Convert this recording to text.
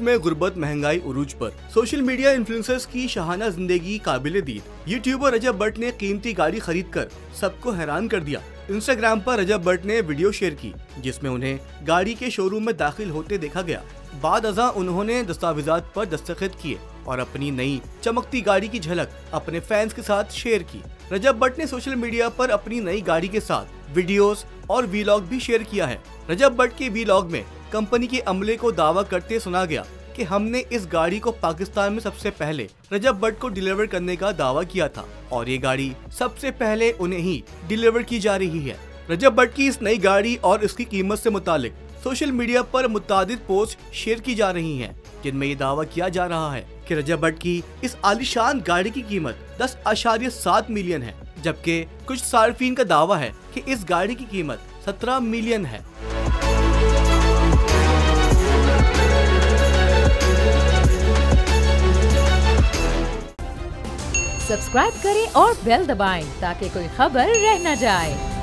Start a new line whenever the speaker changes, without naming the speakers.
में गुर्बत महंगाई उरूज पर। सोशल मीडिया इन्फ्लुएंसर्स की शाहाना जिंदगी काबिल-ए-दीद। यूट्यूबर रजब भट्ट ने कीमती गाड़ी खरीद कर सबको हैरान कर दिया। इंस्टाग्राम पर रजब भट्ट ने वीडियो शेयर की जिसमें उन्हें गाड़ी के शोरूम में दाखिल होते देखा गया। बाद अज़ां उन्होंने दस्तावेजात पर दस्तखत किए और अपनी नई चमकती गाड़ी की झलक अपने फैंस के साथ शेयर की। रजब भट्ट ने सोशल मीडिया पर अपनी नई गाड़ी के साथ वीडियोस और वीलॉग भी शेयर किया है। रजब भट्ट के वीलॉग में कंपनी के अमले को दावा करते सुना गया कि हमने इस गाड़ी को पाकिस्तान में सबसे पहले रजब भट्ट को डिलीवर करने का दावा किया था और ये गाड़ी सबसे पहले उन्हें ही डिलीवर की जा रही है। रजब भट्ट की इस नई गाड़ी और इसकी कीमत से मुतालिक सोशल मीडिया पर मुतादिद पोस्ट शेयर की जा रही हैं, जिनमें ये दावा किया जा रहा है कि रजब भट्ट की इस आलीशान गाड़ी की कीमत 10.7 मिलियन है, जबकि कुछ सार्फिन का दावा है कि इस गाड़ी की कीमत 17 मिलियन है।
सब्सक्राइब करें और बेल दबाएं ताकि कोई खबर रह न जाए।